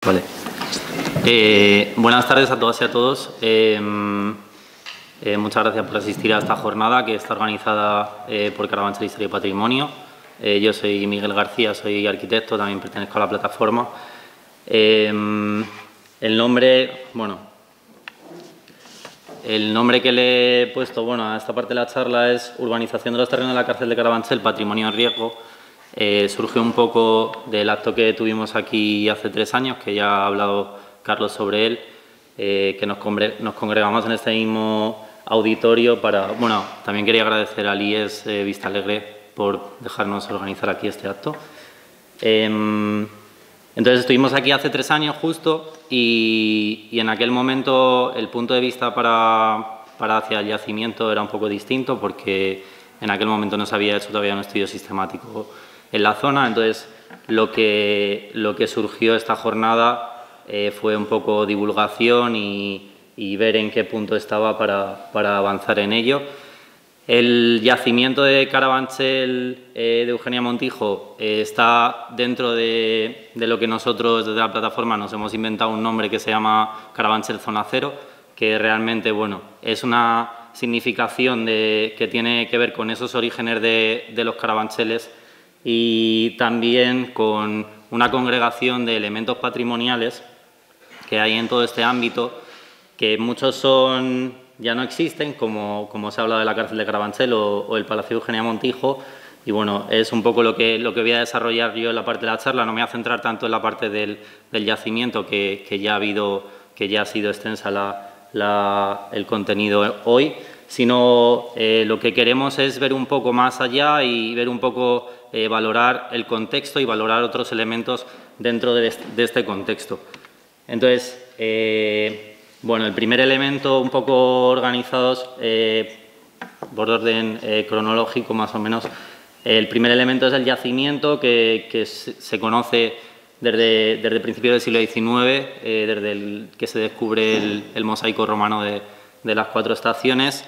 Vale. Buenas tardes a todas y a todos. Muchas gracias por asistir a esta jornada que está organizada por Carabanchel Historia y Patrimonio. Yo soy Miguel García, soy arquitecto, también pertenezco a la plataforma. El nombre que le he puesto a esta parte de la charla es Urbanización de los terrenos de la cárcel de Carabanchel, Patrimonio en riesgo. Surgió un poco del acto que tuvimos aquí hace 3 años, que ya ha hablado Carlos sobre él, que nos congregamos en este mismo auditorio para... también quería agradecer al IES Vista Alegre por dejarnos organizar aquí este acto. Entonces estuvimos aquí hace 3 años justo y en aquel momento el punto de vista para hacia el yacimiento era un poco distinto porque en aquel momento no se había hecho todavía un estudio sistemático en la zona. Entonces lo que surgió esta jornada fue un poco divulgación y ver en qué punto estaba para avanzar en ello. El yacimiento de Carabanchel de Eugenia Montijo está dentro de lo que nosotros desde la plataforma nos hemos inventado un nombre que se llama Carabanchel Zona Cero, que realmente es una significación que tiene que ver con esos orígenes de los carabancheles y también con una congregación de elementos patrimoniales que hay en todo este ámbito, que muchos ya no existen, como se ha hablado de la cárcel de Carabanchel o el Palacio de Eugenia Montijo, y es un poco lo que voy a desarrollar yo en la parte de la charla. No me voy a centrar tanto en la parte del yacimiento, que ya ha sido extensa el contenido hoy, sino lo que queremos es ver un poco más allá y ver un poco, valorar el contexto y valorar otros elementos dentro de este contexto. Entonces, el primer elemento, un poco organizados por orden cronológico más o menos, el primer elemento es el yacimiento que se conoce desde principios del siglo XIX, desde que se descubre el mosaico romano de las 4 estaciones.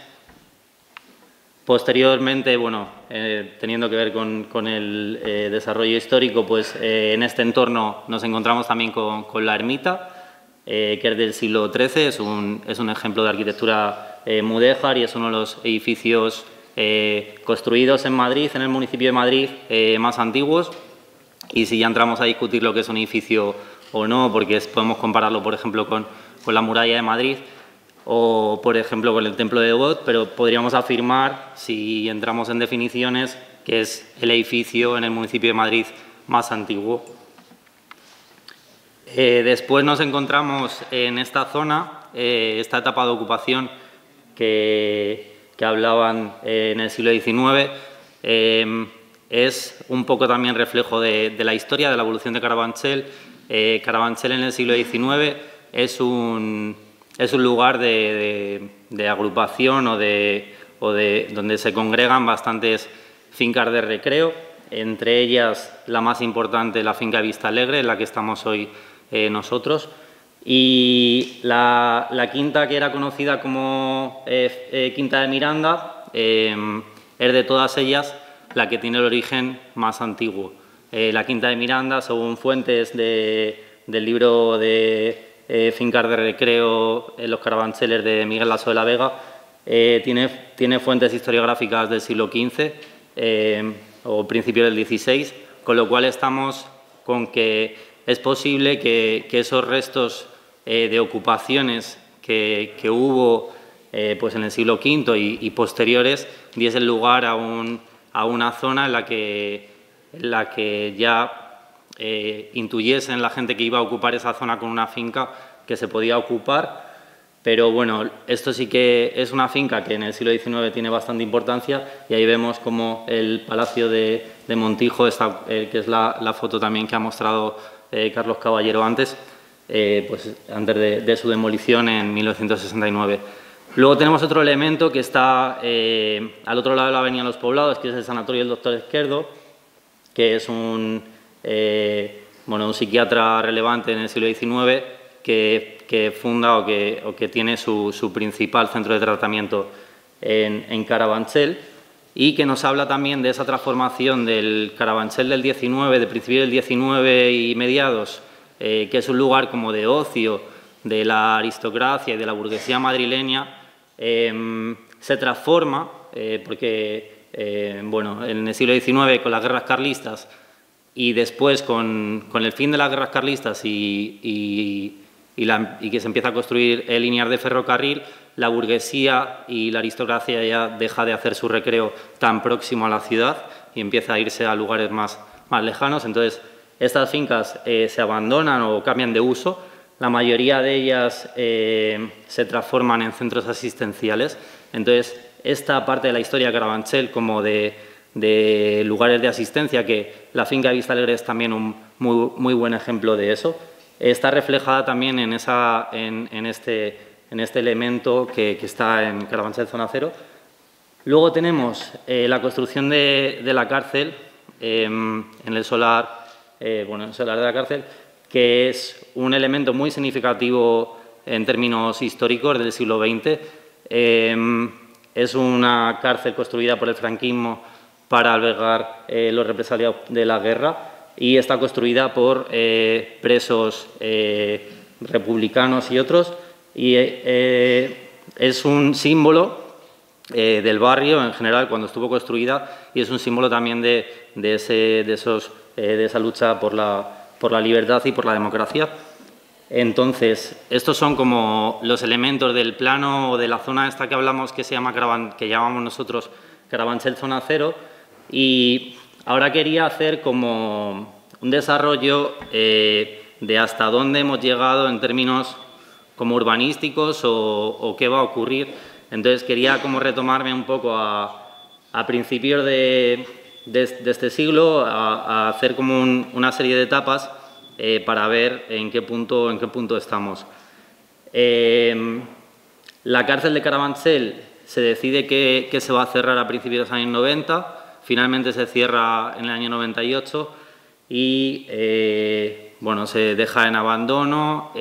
Posteriormente, teniendo que ver con el desarrollo histórico, en este entorno nos encontramos también con la ermita, que es del siglo XIII, es un ejemplo de arquitectura mudéjar y es uno de los edificios construidos en Madrid, en el municipio de Madrid, más antiguos. Y si ya entramos a discutir lo que es un edificio o no, porque podemos compararlo, por ejemplo, con la muralla de Madrid o, por ejemplo, con el templo de Debod, pero podríamos afirmar, si entramos en definiciones, que es el edificio en el municipio de Madrid más antiguo. Después nos encontramos en esta zona, esta etapa de ocupación que hablaban en el siglo XIX, es un poco también reflejo de la historia, de la evolución de Carabanchel. Carabanchel en el siglo XIX es un lugar de agrupación o donde se congregan bastantes fincas de recreo, entre ellas la más importante, la finca Vista Alegre, en la que estamos hoy nosotros, y la quinta, que era conocida como Quinta de Miranda, es de todas ellas la que tiene el origen más antiguo. La Quinta de Miranda, según fuentes del libro de Fincas de Recreo en los Carabancheles de Miguel Lasso de la Vega, tiene fuentes historiográficas del siglo XV o principios del XVI, con lo cual estamos con que es posible que esos restos de ocupaciones que hubo en el siglo V y posteriores diesen lugar a una zona en la que ya intuyesen la gente que iba a ocupar esa zona con una finca que se podía ocupar. Pero esto sí que es una finca que en el siglo XIX tiene bastante importancia, y ahí vemos como el Palacio de Montijo, que es la foto también que ha mostrado Carlos Caballero antes, antes de su demolición en 1969. Luego tenemos otro elemento que está al otro lado de la Avenida Los Poblados, que es el Sanatorio del Doctor Esquerdo, que es un psiquiatra relevante en el siglo XIX que funda o que tiene su principal centro de tratamiento en Carabanchel, y que nos habla también de esa transformación del Carabanchel del XIX, de principios del XIX y mediados, que es un lugar como de ocio de la aristocracia y de la burguesía madrileña, se transforma, porque bueno, en el siglo XIX, con las guerras carlistas, y después con el fin de las guerras carlistas y que se empieza a construir líneas de ferrocarril, la burguesía y la aristocracia ya deja de hacer su recreo tan próximo a la ciudad y empieza a irse a lugares más lejanos. Entonces, estas fincas se abandonan o cambian de uso. La mayoría de ellas se transforman en centros asistenciales. Entonces, esta parte de la historia de Carabanchel, como de lugares de asistencia, que la finca de Vista Alegre es también un muy buen ejemplo de eso, está reflejada también en este elemento que está en Carabanchel Zona Cero. Luego tenemos la construcción de la cárcel en el solar, el solar de la cárcel, que es un elemento muy significativo en términos históricos del siglo XX. Es una cárcel construida por el franquismo para albergar los represaliados de la guerra y está construida por presos republicanos y otros, y es un símbolo del barrio en general cuando estuvo construida, y es un símbolo también de esa lucha por la libertad y por la democracia. Entonces, estos son como los elementos del plano o de la zona esta que hablamos, que llamamos nosotros Carabanchel Zona Cero, y ahora quería hacer como un desarrollo de hasta dónde hemos llegado en términos como urbanísticos o qué va a ocurrir. Entonces quería como retomarme un poco a principios de este siglo, a hacer como una serie de etapas para ver en qué punto estamos. La cárcel de Carabanchel se decide que se va a cerrar a principios de los años 90, finalmente se cierra en el año 98 y bueno, se deja en abandono, y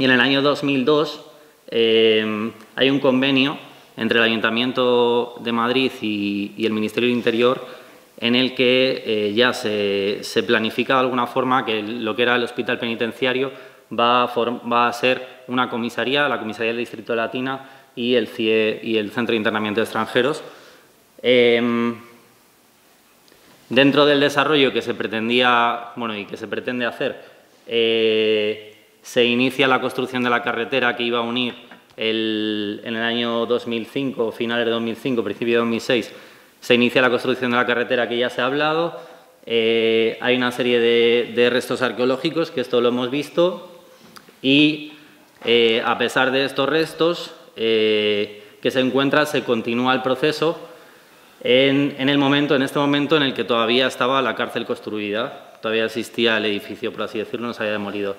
en el año 2002 hay un convenio entre el Ayuntamiento de Madrid y el Ministerio del Interior, en el que ya se planifica de alguna forma que lo que era el hospital penitenciario va a ser una comisaría, la comisaría del Distrito de Latina y el CIE y el Centro de Internamiento de Extranjeros. Dentro del desarrollo que se pretendía, y que se pretende hacer, se inicia la construcción de la carretera que iba a unir en el año 2005, finales de 2005, principio de 2006, se inicia la construcción de la carretera que ya se ha hablado. Hay una serie de restos arqueológicos, que esto lo hemos visto, y a pesar de estos restos que se encuentran, se continúa el proceso en este momento en el que todavía estaba la cárcel construida, todavía existía el edificio, por así decirlo, no se había demolido.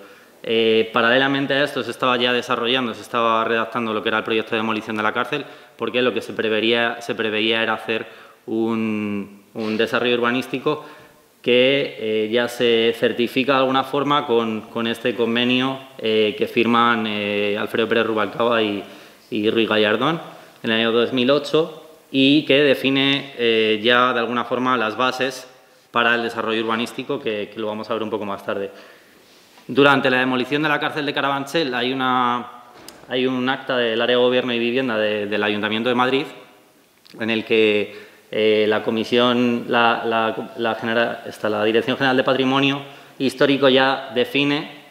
Paralelamente a esto se estaba ya desarrollando, se estaba redactando lo que era el proyecto de demolición de la cárcel, porque lo que se preveía era hacer un desarrollo urbanístico que ya se certifica de alguna forma con este convenio que firman Alfredo Pérez Rubalcaba y Ruiz Gallardón en el año 2008, y que define ya de alguna forma las bases para el desarrollo urbanístico, que lo vamos a ver un poco más tarde. Durante la demolición de la cárcel de Carabanchel hay un acta del Área de Gobierno y Vivienda del Ayuntamiento de Madrid, en el que la Comisión, la Dirección General de Patrimonio Histórico ya define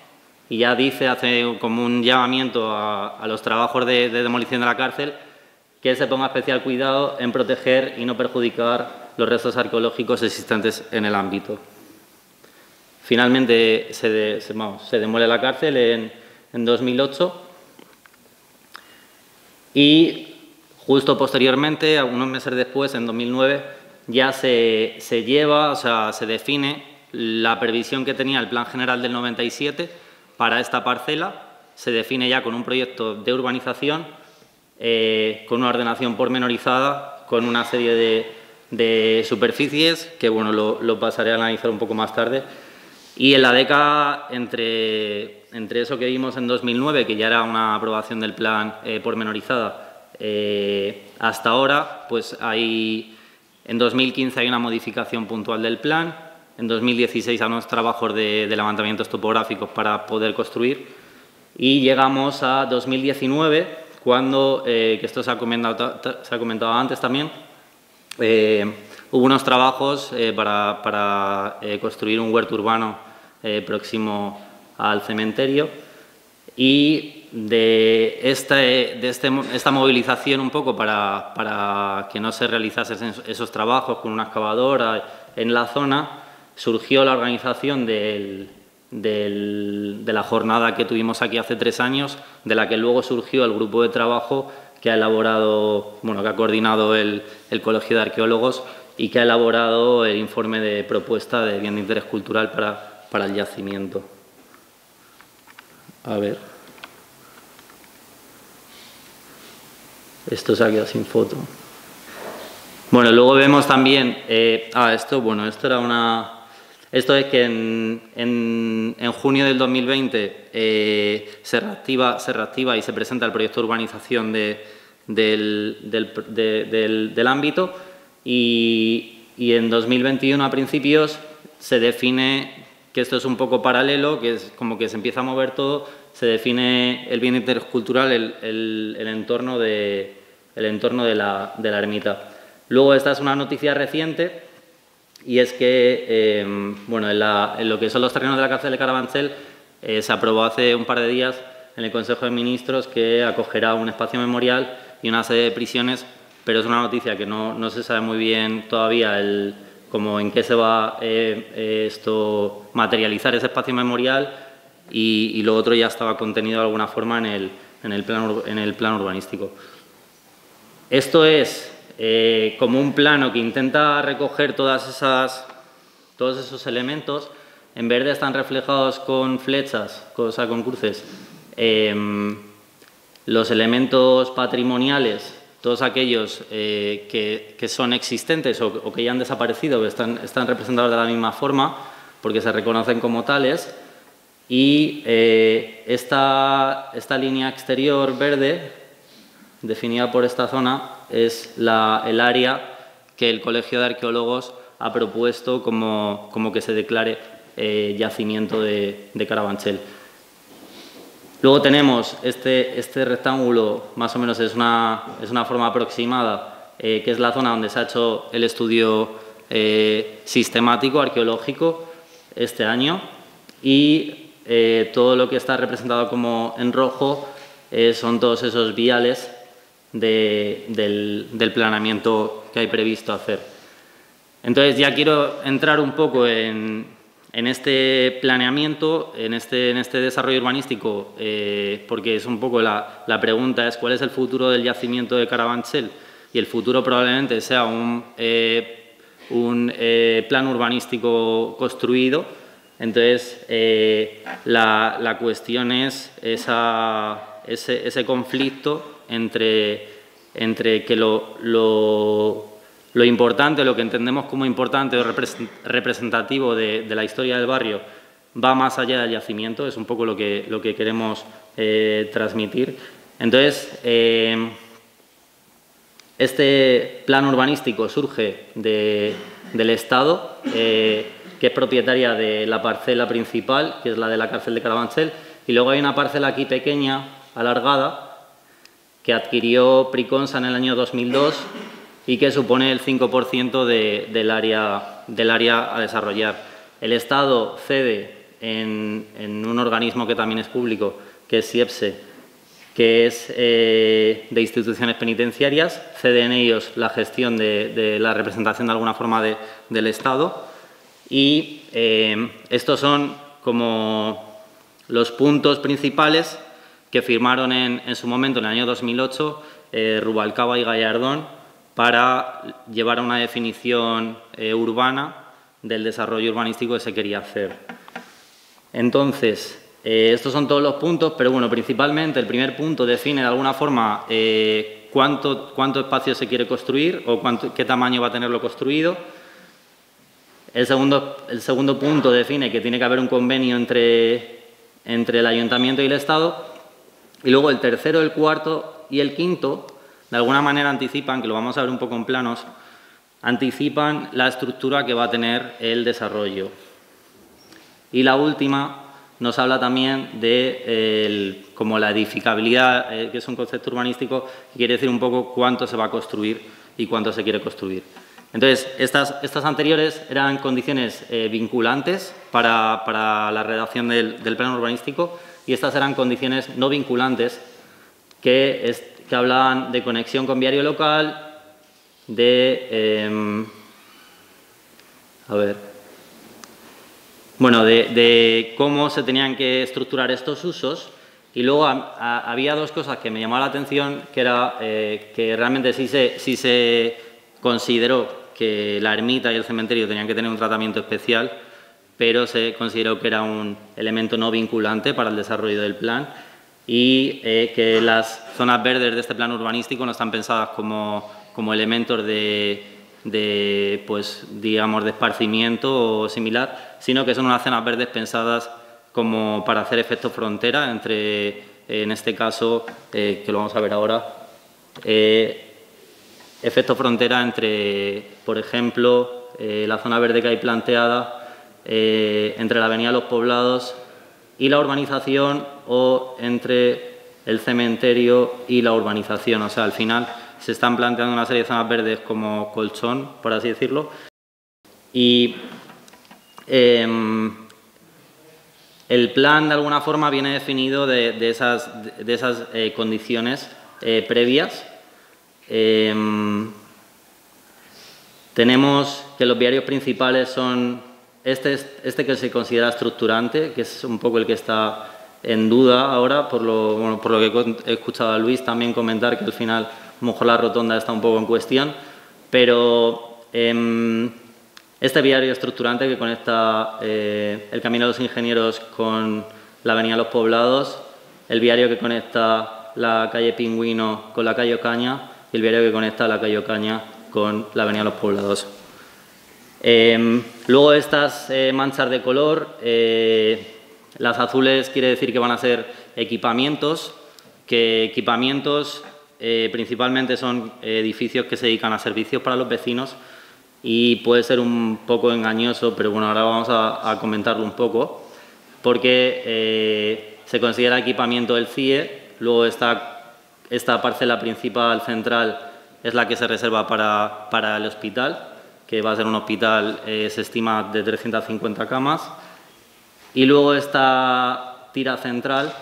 y ya hace como un llamamiento a los trabajos de demolición de la cárcel, que se ponga especial cuidado en proteger y no perjudicar los restos arqueológicos existentes en el ámbito. Finalmente se demuele la cárcel en 2008 y justo posteriormente, algunos meses después, en 2009, ya se define la previsión que tenía el Plan General del 97 para esta parcela. Se define ya con un proyecto de urbanización, con una ordenación pormenorizada, con una serie de superficies que lo pasaré a analizar un poco más tarde. Y en la década, entre eso que vimos en 2009, que ya era una aprobación del plan pormenorizada, hasta ahora, pues en 2015 hay una modificación puntual del plan, en 2016 a unos trabajos de levantamientos topográficos para poder construir y llegamos a 2019 cuando, que esto se ha comentado antes también, hubo unos trabajos para construir un huerto urbano próximo al cementerio y de esta movilización un poco para que no se realizasen esos trabajos con una excavadora en la zona, surgió la organización de la jornada que tuvimos aquí hace 3 años, de la que luego surgió el grupo de trabajo que ha elaborado, bueno, que ha coordinado el Colegio de Arqueólogos y que ha elaborado el informe de propuesta de bien de interés cultural para el yacimiento. A ver. Esto se ha quedado sin foto. Bueno, luego vemos también... Esto es que en junio del 2020 se reactiva y se presenta el proyecto de urbanización del ámbito y en 2021 a principios se define, que esto es un poco paralelo, que es como que se empieza a mover todo, se define el bien intercultural, el entorno de la ermita. Luego esta es una noticia reciente y es que bueno, en lo que son los terrenos de la cárcel de Carabanchel se aprobó hace un par de días en el Consejo de Ministros que acogerá un espacio memorial y una sede de prisiones, pero es una noticia que no se sabe muy bien todavía como en qué se va esto materializar ese espacio memorial y lo otro ya estaba contenido de alguna forma en el plan urbanístico. Esto es como un plano que intenta recoger todos esos elementos. En verde están reflejados con flechas, con cruces, los elementos patrimoniales, todos aquellos que son existentes o que ya han desaparecido, están representados de la misma forma porque se reconocen como tales. Y esta línea exterior verde, definida por esta zona, es el área que el Colegio de Arqueólogos ha propuesto como que se declare yacimiento de Carabanchel. Luego tenemos este rectángulo, más o menos es una forma aproximada, que es la zona donde se ha hecho el estudio sistemático arqueológico este año y todo lo que está representado como en rojo son todos esos viales del planeamiento que hay previsto hacer. Entonces ya quiero entrar un poco en este planeamiento, en este desarrollo urbanístico, porque es un poco la pregunta es ¿cuál es el futuro del yacimiento de Carabanchel? Y el futuro probablemente sea un plan urbanístico construido. Entonces la cuestión es ese conflicto entre que lo importante, lo que entendemos como importante o representativo de la historia del barrio va más allá del yacimiento, es un poco lo que queremos transmitir. Entonces, este plan urbanístico surge del Estado, que es propietaria de la parcela principal, que es la de la cárcel de Carabanchel, y luego hay una parcela aquí pequeña, alargada, que adquirió Priconsa en el año 2002 y que supone el 5% del área a desarrollar. El Estado cede en un organismo que también es público, que es SIEPSE, que es de instituciones penitenciarias, cede en ellos la gestión de la representación de alguna forma del Estado y estos son como los puntos principales que firmaron en su momento, en el año 2008, Rubalcaba y Gallardón, para llevar a una definición urbana del desarrollo urbanístico que se quería hacer. Entonces, estos son todos los puntos, pero bueno, principalmente el primer punto define de alguna forma cuánto espacio se quiere construir o qué tamaño va a tener lo construido. El segundo punto define que tiene que haber un convenio entre el Ayuntamiento y el Estado. Y luego el tercero, el cuarto y el quinto, de alguna manera anticipan, que lo vamos a ver un poco en planos, anticipan la estructura que va a tener el desarrollo. Y la última nos habla también de como la edificabilidad, que es un concepto urbanístico que quiere decir un poco cuánto se va a construir y cuánto se quiere construir. Entonces, estas anteriores eran condiciones vinculantes para la redacción del plano urbanístico y estas eran condiciones no vinculantes que hablaban de conexión con viario local, de cómo se tenían que estructurar estos usos. Y luego había dos cosas que me llamaban la atención, que era que realmente sí se consideró que la ermita y el cementerio tenían que tener un tratamiento especial, pero se consideró que era un elemento no vinculante para el desarrollo del plan y que las zonas verdes de este plan urbanístico no están pensadas como elementos pues, digamos, de esparcimiento o similar, sino que son unas zonas verdes pensadas como para hacer efecto frontera entre, en este caso, que lo vamos a ver ahora, efecto frontera entre, por ejemplo, la zona verde que hay planteada entre la Avenida Los Poblados y la urbanización o entre el cementerio y la urbanización. O sea, al final se están planteando una serie de zonas verdes como colchón, por así decirlo. Y el plan, de alguna forma, viene definido de esas condiciones previas. Tenemos que los viarios principales son este que se considera estructurante, que es un poco el que está en duda ahora, por lo que he escuchado a Luis también comentar que al final a lo mejor la rotonda está un poco en cuestión, pero este viario estructurante que conecta el Camino de los Ingenieros con la Avenida Los Poblados, el viario que conecta la calle Pingüino con la calle Ocaña y el viario que conecta la calle Ocaña con la Avenida Los Poblados. Luego estas manchas de color, las azules quiere decir que van a ser equipamientos, principalmente son edificios que se dedican a servicios para los vecinos y puede ser un poco engañoso, pero bueno, ahora vamos a comentarlo un poco, porque se considera equipamiento del CIE, luego esta parcela principal central es la que se reserva para el hospital, que va a ser un hospital, se estima, de 350 camas. Y luego esta tira central,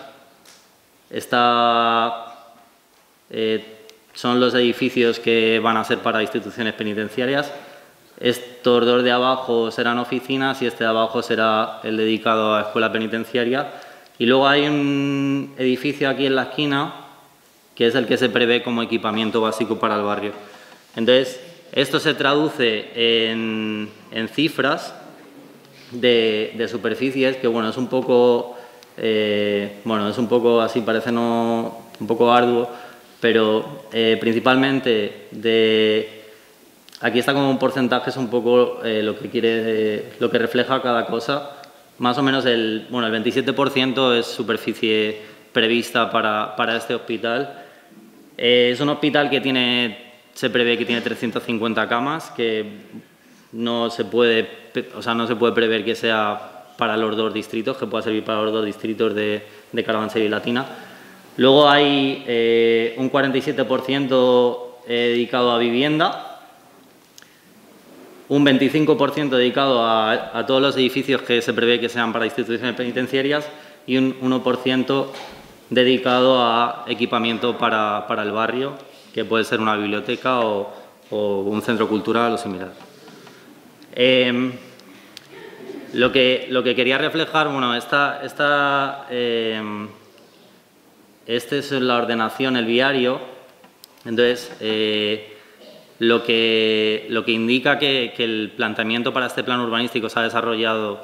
son los edificios que van a ser para instituciones penitenciarias. Estos dos de abajo serán oficinas y este de abajo será el dedicado a escuela penitenciaria. Y luego hay un edificio aquí en la esquina, que es el que se prevé como equipamiento básico para el barrio. Entonces, esto se traduce en cifras de superficies, que bueno, es un poco así, parece un poco arduo, pero principalmente aquí está como un porcentaje, es un poco lo que refleja cada cosa. Más o menos el 27% es superficie prevista para este hospital. Es un hospital que se prevé que tiene 350 camas, que no se puede prever que sea para los dos distritos, que pueda servir para los dos distritos de Carabanchel y Latina. Luego hay un 47% dedicado a vivienda, un 25% dedicado a todos los edificios que se prevé que sean para instituciones penitenciarias y un 1% dedicado a equipamiento para el barrio, que puede ser una biblioteca o un centro cultural o similar. Lo que quería reflejar, bueno, esta es la ordenación, el viario. Entonces, lo que indica que el planteamiento para este plan urbanístico se ha desarrollado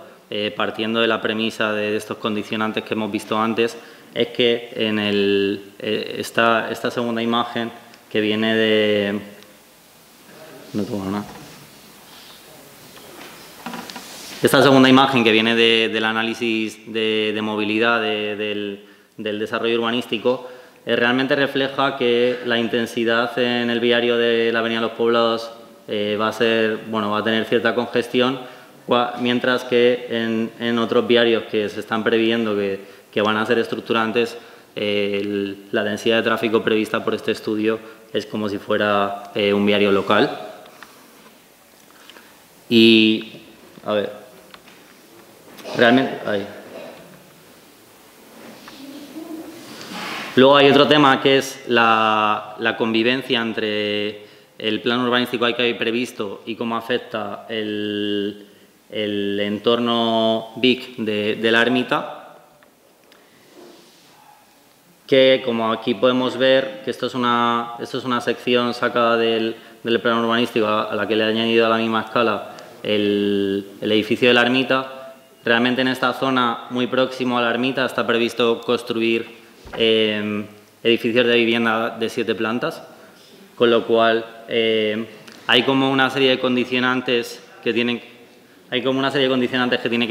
partiendo de la premisa de estos condicionantes que hemos visto antes, es que en esta segunda imagen que viene de... No tengo nada. Esta segunda imagen que viene del análisis de movilidad del desarrollo urbanístico realmente refleja que la intensidad en el viario de la Avenida Los Poblados va a tener cierta congestión, mientras que en otros viarios que se están previendo que van a ser estructurantes, la densidad de tráfico prevista por este estudio es como si fuera un viario local. Y, a ver, realmente... Luego hay otro tema que es la convivencia entre el plan urbanístico que hay previsto y cómo afecta el entorno BIC de la ermita, que como aquí podemos ver, que esto es una sección sacada del plan urbanístico a la que le he añadido a la misma escala el edificio de la ermita. Realmente en esta zona muy próximo a la ermita está previsto construir edificios de vivienda de 7 plantas, con lo cual hay como una serie de condicionantes que tienen que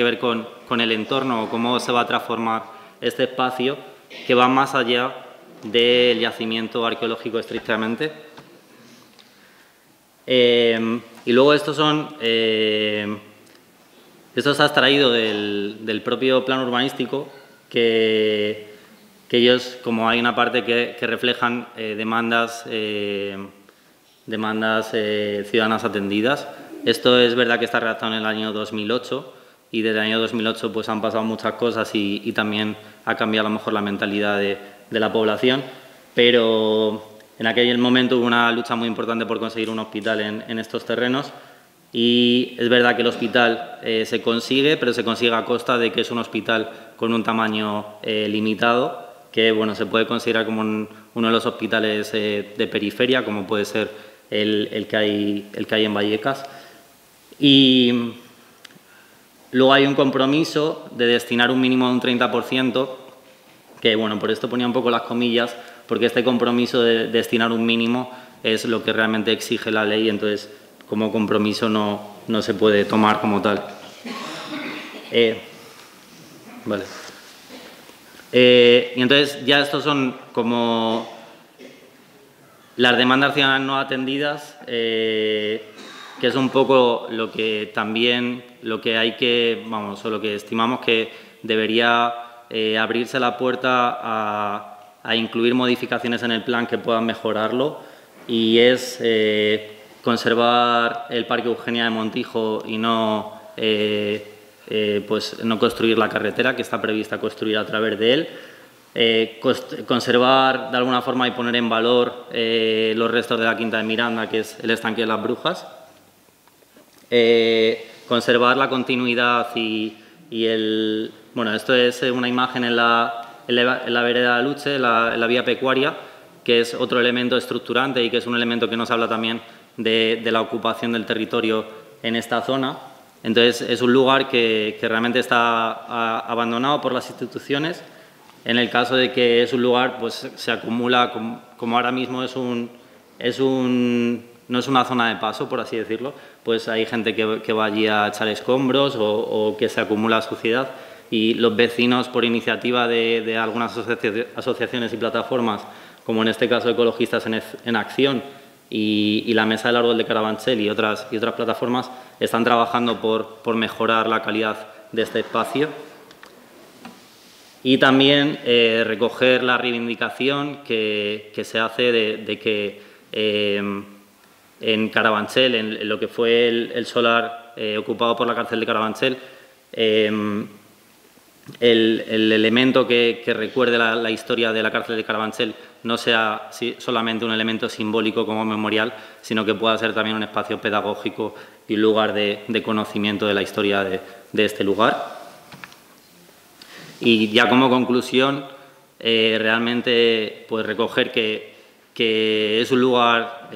ver con el entorno o cómo se va a transformar este espacio, que van más allá del yacimiento arqueológico estrictamente. Y luego esto se ha extraído del propio plan urbanístico, que ellos, como hay una parte que reflejan demandas ciudadanas atendidas. Esto es verdad que está redactado en el año 2008 y desde el año 2008 pues han pasado muchas cosas y también ha cambiado a lo mejor la mentalidad de la población, pero en aquel momento hubo una lucha muy importante por conseguir un hospital en estos terrenos, y es verdad que el hospital se consigue, pero se consigue a costa de que es un hospital con un tamaño limitado, que bueno, se puede considerar como uno de los hospitales de periferia, como puede ser el que hay en Vallecas. Y luego hay un compromiso de destinar un mínimo de un 30%, que bueno, por esto ponía un poco las comillas, porque este compromiso de destinar un mínimo es lo que realmente exige la ley, entonces como compromiso no se puede tomar como tal. Vale. Y entonces ya estos son como las demandas ciudadanas no atendidas, que es un poco lo que estimamos que debería abrirse la puerta a incluir modificaciones en el plan que puedan mejorarlo, y es conservar el Parque Eugenia de Montijo y no construir la carretera que está prevista construir a través de él, conservar de alguna forma y poner en valor los restos de la Quinta de Miranda, que es el estanque de las Brujas, conservar la continuidad esto es una imagen en la vereda de Luche, en la vía pecuaria, que es otro elemento estructurante y que es un elemento que nos habla también de la ocupación del territorio en esta zona. Entonces, es un lugar que realmente está abandonado por las instituciones. En el caso de que es un lugar, pues se acumula, como ahora mismo no es una zona de paso, por así decirlo, pues hay gente que va allí a echar escombros o que se acumula suciedad, y los vecinos, por iniciativa de algunas asociaciones y plataformas, como en este caso Ecologistas en Acción y la Mesa del Árbol de Carabanchel y otras plataformas, están trabajando por mejorar la calidad de este espacio. Y también recoger la reivindicación que se hace de que en Carabanchel, en lo que fue el solar ocupado por la cárcel de Carabanchel, el elemento que recuerde la historia de la cárcel de Carabanchel no sea solamente un elemento simbólico como memorial, sino que pueda ser también un espacio pedagógico y un lugar de conocimiento de la historia de este lugar. Y ya como conclusión, realmente pues recoger que es un lugar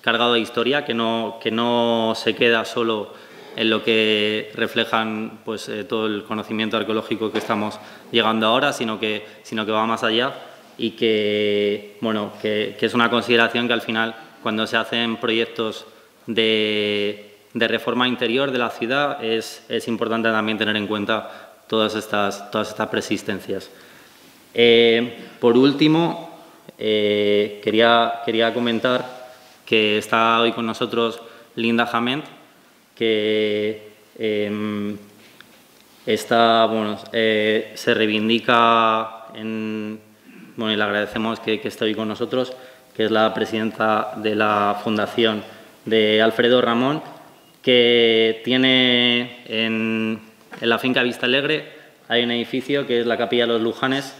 cargado de historia, que no se queda solo en lo que reflejan pues, todo el conocimiento arqueológico que estamos llegando ahora, sino que va más allá, y que es una consideración que al final, cuando se hacen proyectos de reforma interior de la ciudad, es importante también tener en cuenta todas estas persistencias. Por último, quería comentar que está hoy con nosotros Linda Jament, que se reivindica y le agradecemos que esté hoy con nosotros, que es la presidenta de la Fundación de Alfredo Ramón, que tiene en la finca Vista Alegre hay un edificio que es la Capilla de los Lujanes,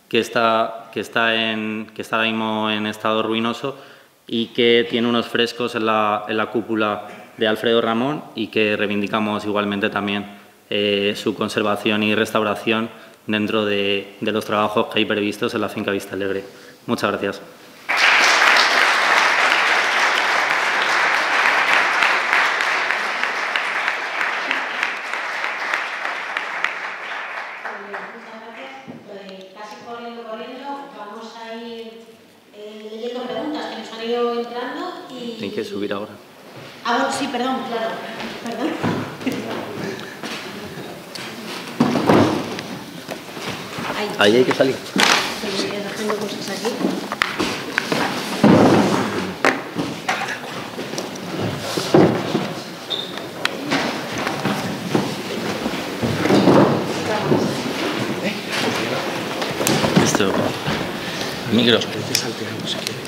que está ahora mismo en estado ruinoso y que tiene unos frescos en la cúpula de Alfredo Ramón y que reivindicamos igualmente también su conservación y restauración dentro de los trabajos que hay previstos en la finca Vista Alegre. Muchas gracias. Hay que subir ahora. Ah, bueno, sí, perdón, claro. Perdón. Ahí hay que salir. Estoy haciendo cosas aquí. Esto. Micro. Salteamos si quieres.